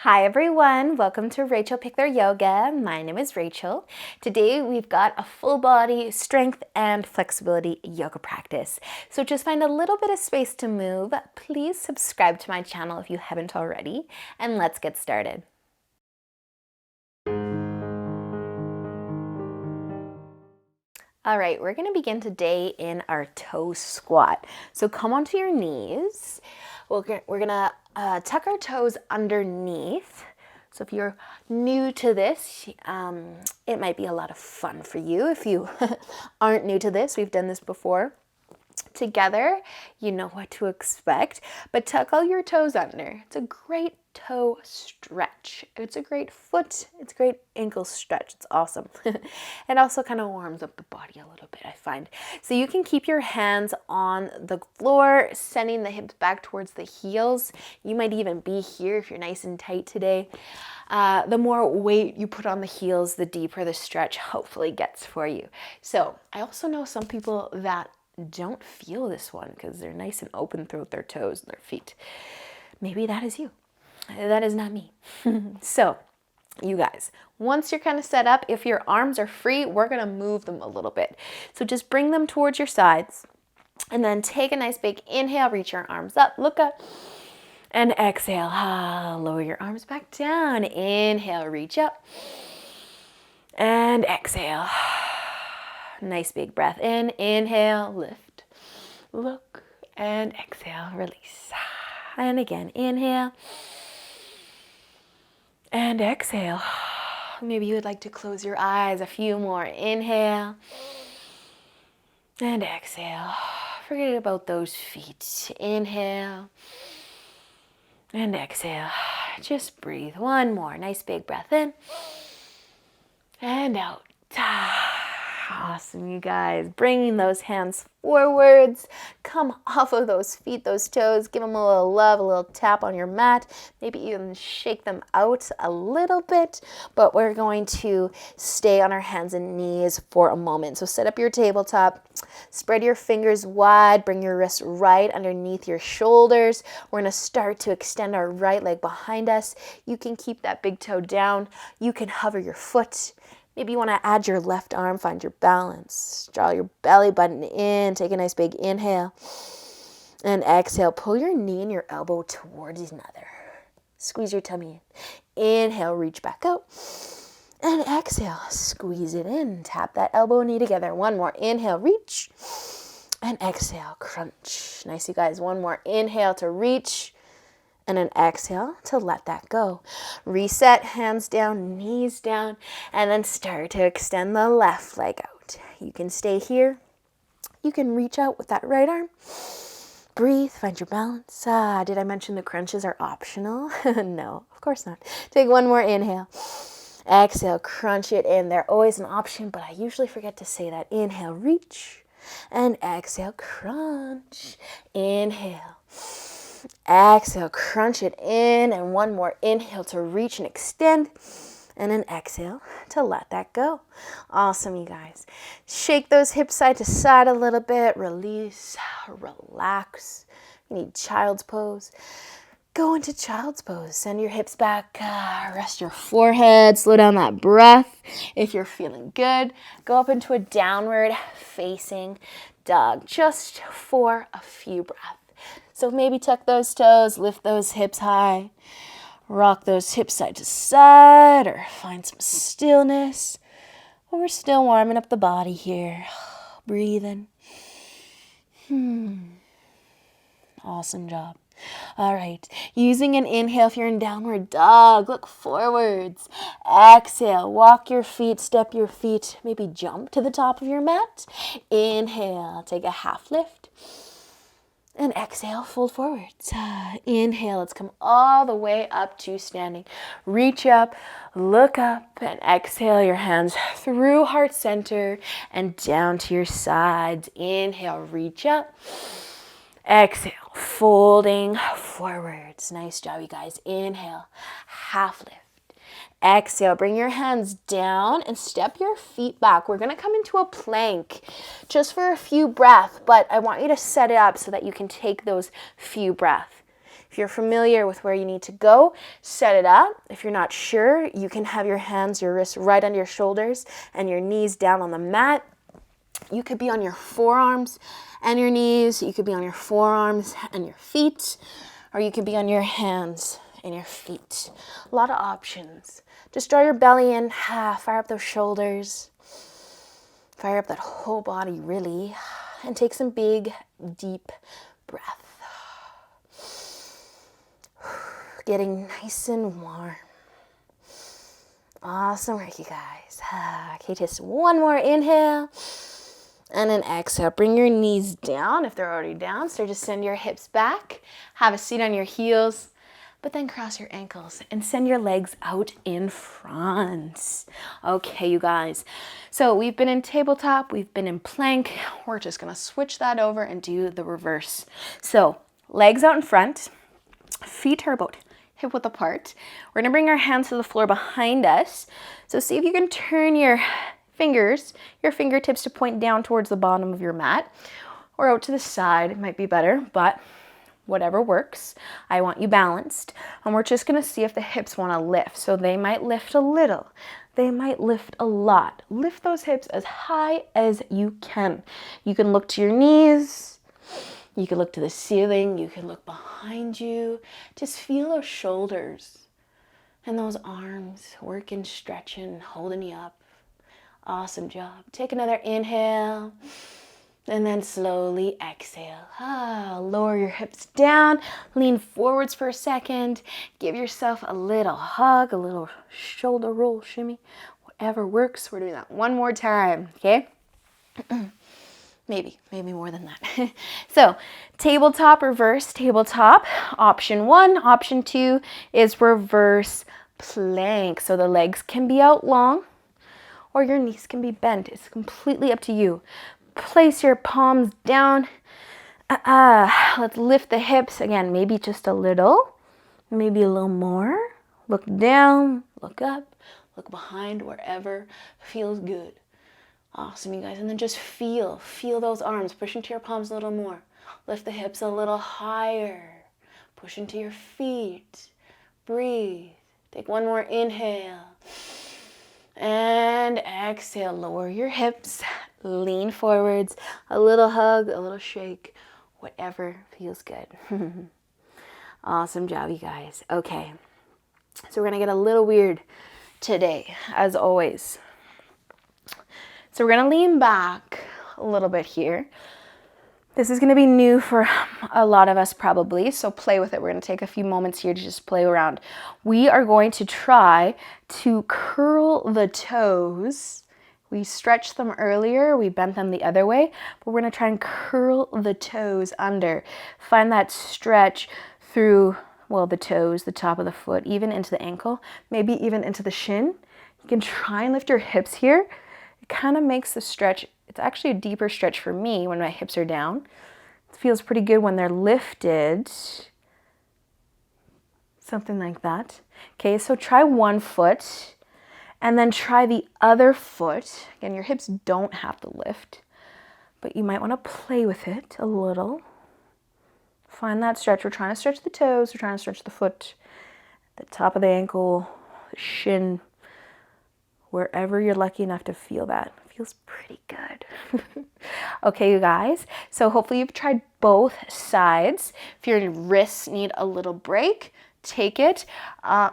Hi everyone, welcome to Rachel Pichler Yoga. My name is Rachel. Today we've got a full body strength and flexibility yoga practice. So just find a little bit of space to move. Please subscribe to my channel if you haven't already, and let's get started. All right, we're gonna begin today in our toe squat. So come onto your knees. We're gonna tuck our toes underneath. So if you're new to this, it might be a lot of fun for you. If you aren't new to this, we've done this before together, you know what to expect, but tuck all your toes under. It's a great toe stretch. It's a great foot, it's a great ankle stretch. It's awesome. It also kind of warms up the body a little bit, I find. So you can keep your hands on the floor, sending the hips back towards the heels. You might even be here if you're nice and tight today. The more weight you put on the heels, the deeper the stretch hopefully gets for you. So I also know some people that don't feel this one because they're nice and open throughout their toes and their feet. Maybe that is you. That is not me. So you guys, once you're kind of set up, if your arms are free, we're going to move them a little bit. So just bring them towards your sides and then take a nice big inhale, reach your arms up, look up, and exhale. Lower your arms back down. Inhale, reach up, and exhale. Nice big breath in. Inhale, lift, look, and exhale, release. And again, inhale and exhale. Maybe you would like to close your eyes a few more. Inhale and exhale. Forget about those feet. Inhale and exhale. Just breathe. One more. Nice big breath in and out. Awesome, you guys. Bringing those hands forwards. Come off of those feet, those toes. Give them a little love, a little tap on your mat. Maybe even shake them out a little bit. But we're going to stay on our hands and knees for a moment. So set up your tabletop. Spread your fingers wide. Bring your wrists right underneath your shoulders. We're going to start to extend our right leg behind us. You can keep that big toe down. You can hover your foot. Maybe you want to add your left arm, find your balance. Draw your belly button in, take a nice big inhale. And exhale, pull your knee and your elbow towards each other. Squeeze your tummy in. Inhale, reach back out. And exhale, squeeze it in. Tap that elbow and knee together. One more, inhale, reach. And exhale, crunch. Nice, you guys. One more, inhale to reach. And an exhale to let that go. Reset, hands down, knees down, and then start to extend the left leg out. You can stay here. You can reach out with that right arm. Breathe, find your balance. Did I mention the crunches are optional? No, of course not. Take one more inhale. Exhale, crunch it in. They're always an option, but I usually forget to say that. Inhale, reach, and exhale, crunch. Inhale. Exhale, crunch it in, and one more inhale to reach and extend, and an exhale to let that go. Awesome, you guys. Shake those hips side to side a little bit. Release, relax. You need child's pose. Go into child's pose. Send your hips back. Rest your forehead. Slow down that breath. If you're feeling good, go up into a downward facing dog just for a few breaths. So maybe tuck those toes, lift those hips high, rock those hips side to side, or find some stillness. But we're still warming up the body here. Breathing. Awesome job. All right, using an inhale if you're in downward dog, look forwards. Exhale, walk your feet, step your feet, maybe jump to the top of your mat. Inhale, take a half lift. And exhale, fold forwards. Inhale, let's come all the way up to standing. Reach up, look up, and exhale your hands through heart center and down to your sides. Inhale, reach up. Exhale, folding forwards. Nice job, you guys. Inhale, half lift. Exhale, bring your hands down and step your feet back. We're going to come into a plank just for a few breaths, but I want you to set it up so that you can take those few breaths. If you're familiar with where you need to go, set it up. If you're not sure, you can have your hands, your wrists right under your shoulders and your knees down on the mat. You could be on your forearms and your knees. You could be on your forearms and your feet, or you could be on your hands and your feet. A lot of options. Just draw your belly in, fire up those shoulders, fire up that whole body really, and take some big, deep breath. Getting nice and warm. Awesome work, you guys. Okay, just one more inhale. And then exhale. Bring your knees down if they're already down. So just send your hips back. Have a seat on your heels. But then cross your ankles and send your legs out in front. Okay, you guys. So we've been in tabletop. We've been in plank. We're just going to switch that over and do the reverse. So legs out in front. Feet are about hip width apart. We're going to bring our hands to the floor behind us. So see if you can turn your fingertips to point down towards the bottom of your mat or out to the side. It might be better, but whatever works. I want you balanced. And we're just going to see if the hips want to lift. So they might lift a little. They might lift a lot. Lift those hips as high as you can. You can look to your knees. You can look to the ceiling. You can look behind you. Just feel those shoulders and those arms working, stretching, holding you up. Awesome job. Take another inhale and then slowly exhale. Lower your hips down. Lean forwards for a second. Give yourself a little hug, a little shoulder roll, shimmy, whatever works. We're doing that one more time, okay? Maybe more than that. So tabletop, reverse tabletop. Option 1. Option 2 is reverse plank. So the legs can be out long or your knees can be bent. It's completely up to you. Place your palms down. Let's lift the hips. Again, maybe just a little, maybe a little more. Look down, look up, look behind, wherever feels good. Awesome, you guys. And then just feel those arms. Push into your palms a little more. Lift the hips a little higher. Push into your feet. Breathe. Take one more inhale. And exhale. Lower your hips. Lean forwards. A little hug, a little shake. Whatever feels good. Awesome job, you guys. Okay. So we're going to get a little weird today, as always. So we're going to lean back a little bit here. This is going to be new for a lot of us probably, so play with it. We're going to take a few moments here to just play around. We are going to try to curl the toes. We stretched them earlier, we bent them the other way, but we're going to try and curl the toes under. Find that stretch through, well, the toes, the top of the foot, even into the ankle, maybe even into the shin. You can try and lift your hips here. It kind of makes the stretch, it's actually a deeper stretch for me when my hips are down. It feels pretty good when they're lifted. Something like that. Okay, so try one foot and then try the other foot. Again, your hips don't have to lift, but you might want to play with it a little. Find that stretch. We're trying to stretch the toes. We're trying to stretch the foot, the top of the ankle, the shin, wherever you're lucky enough to feel that. It feels pretty good. Okay, you guys. So hopefully you've tried both sides. If your wrists need a little break, take it.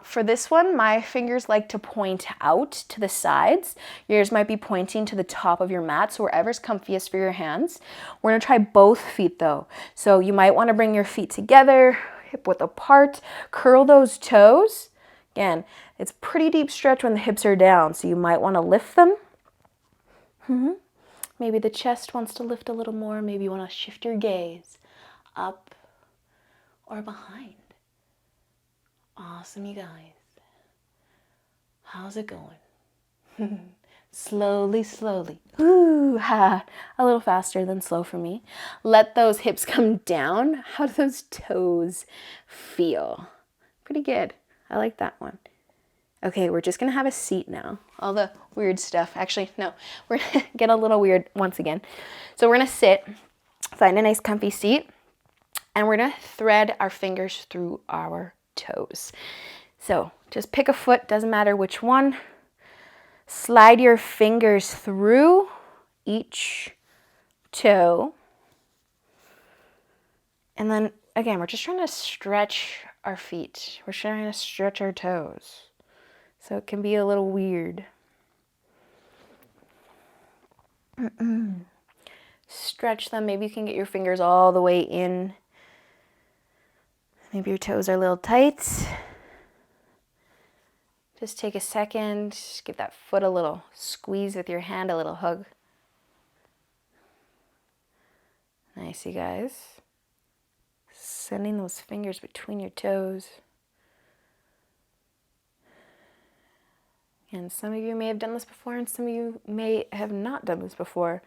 For this one, my fingers like to point out to the sides. Yours might be pointing to the top of your mat, so wherever's comfiest for your hands. We're gonna try both feet though. So you might wanna bring your feet together, hip width apart, curl those toes. Again, it's pretty deep stretch when the hips are down, so you might wanna lift them. Maybe the chest wants to lift a little more. Maybe you wanna shift your gaze up or behind. Awesome, you guys. How's it going? Slowly, slowly. Ooh, a little faster than slow for me. Let those hips come down. How do those toes feel? Pretty good. I like that one. Okay, we're just gonna have a seat now. All the weird stuff. Actually, no, we're gonna get a little weird once again. So we're gonna sit, find a nice comfy seat. And we're going to thread our fingers through our toes. So just pick a foot, doesn't matter which one. Slide your fingers through each toe. And then again, we're just trying to stretch our feet. We're trying to stretch our toes. So it can be a little weird. Stretch them. Maybe you can get your fingers all the way in. Maybe your toes are a little tight. Just take a second. Just give that foot a little squeeze with your hand, a little hug. Nice, you guys. Sending those fingers between your toes. And some of you may have done this before, and some of you may have not done this before.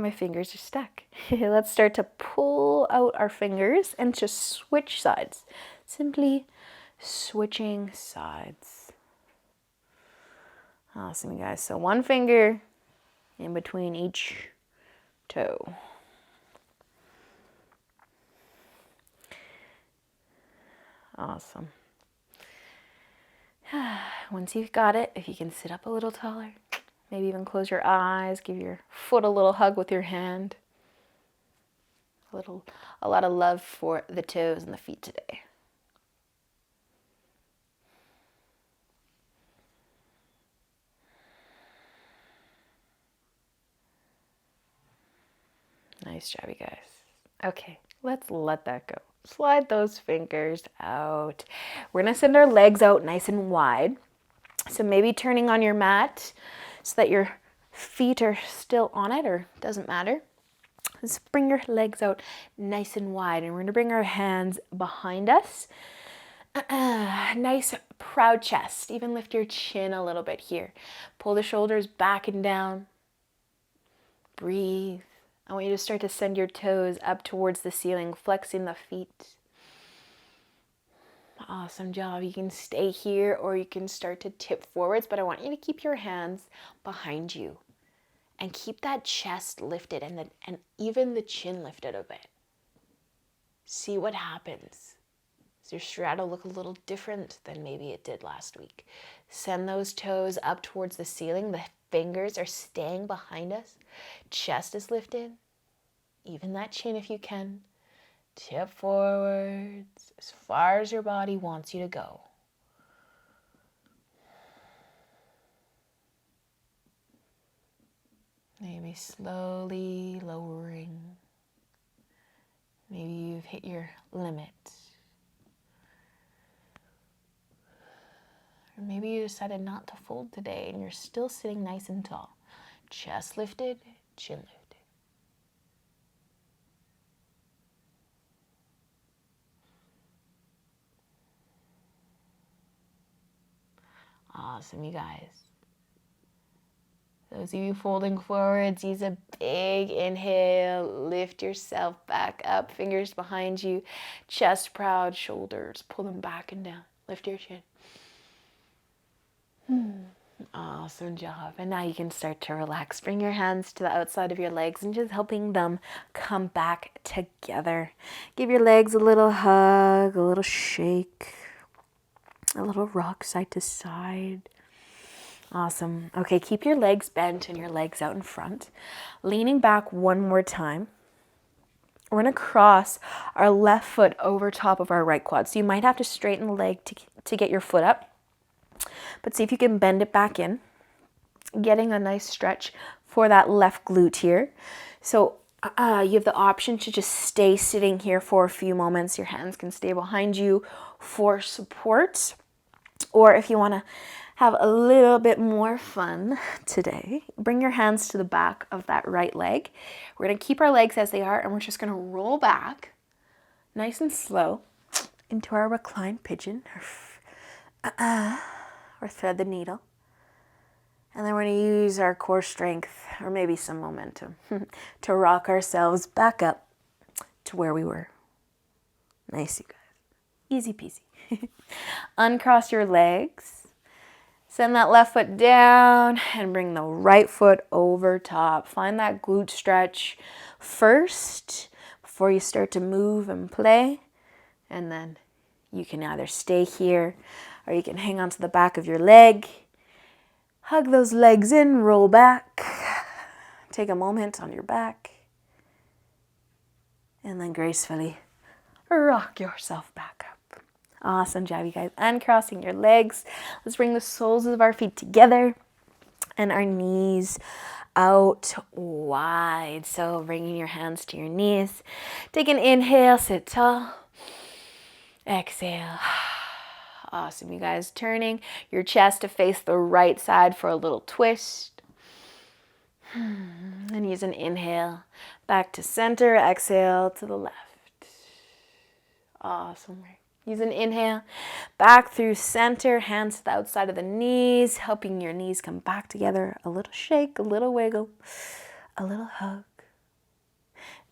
My fingers are stuck. Let's start to pull out our fingers and just switch sides. Simply switching sides. Awesome, you guys. So one finger in between each toe. Awesome. Once you've got it, if you can sit up a little taller, maybe even close your eyes, give your foot a little hug with your hand. A lot of love for the toes and the feet today. Nice job, you guys. Okay, let's let that go. Slide those fingers out. We're gonna send our legs out nice and wide. So maybe turning on your mat so that your feet are still on it, or doesn't matter. Just bring your legs out nice and wide, and we're gonna bring our hands behind us. Nice proud chest. Even lift your chin a little bit here. Pull the shoulders back and down. Breathe. I want you to start to send your toes up towards the ceiling, flexing the feet. Awesome job. You can stay here or you can start to tip forwards, but I want you to keep your hands behind you and keep that chest lifted and even the chin lifted a bit. See what happens. Does your straddle look a little different than maybe it did last week? Send those toes up towards the ceiling. The fingers are staying behind us. Chest is lifted. Even that chin if you can. Tip forwards as far as your body wants you to go. Maybe slowly lowering. Maybe you've hit your limit. Or maybe you decided not to fold today and you're still sitting nice and tall. Chest lifted, chin lifted. Awesome, you guys. Those of you folding forwards, use a big inhale. Lift yourself back up, fingers behind you. Chest proud, shoulders, pull them back and down. Lift your chin. Awesome job. And now you can start to relax. Bring your hands to the outside of your legs and just helping them come back together. Give your legs a little hug, a little shake, a little rock side to side. Awesome. Okay, keep your legs bent and your legs out in front. Leaning back one more time. We're going to cross our left foot over top of our right quad. So you might have to straighten the leg to get your foot up. But see if you can bend it back in. Getting a nice stretch for that left glute here. So you have the option to just stay sitting here for a few moments. Your hands can stay behind you for support. Or if you want to have a little bit more fun today, bring your hands to the back of that right leg. We're going to keep our legs as they are, and we're just going to roll back nice and slow into our reclined pigeon, or thread the needle. And then we're going to use our core strength, or maybe some momentum, to rock ourselves back up to where we were. Nice, you guys. Easy peasy. Uncross your legs. Send that left foot down and bring the right foot over top. Find that glute stretch first before you start to move and play. And then you can either stay here or you can hang onto the back of your leg. Hug those legs in, roll back. Take a moment on your back. And then gracefully rock yourself back up. Awesome job, you guys. Uncrossing your legs. Let's bring the soles of our feet together and our knees out wide. So bringing your hands to your knees. Take an inhale, sit tall. Exhale. Awesome, you guys. Turning your chest to face the right side for a little twist. And use an inhale back to center. Exhale to the left. Awesome. Use an inhale back through center. Hands to the outside of the knees, helping your knees come back together. A little shake, a little wiggle, a little hug.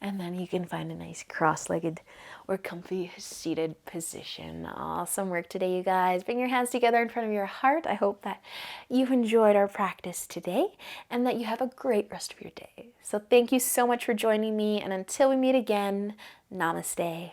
And then you can find a nice cross-legged or comfy seated position. Awesome work today, you guys. Bring your hands together in front of your heart. I hope that you've enjoyed our practice today and that you have a great rest of your day. So thank you so much for joining me. And until we meet again, namaste.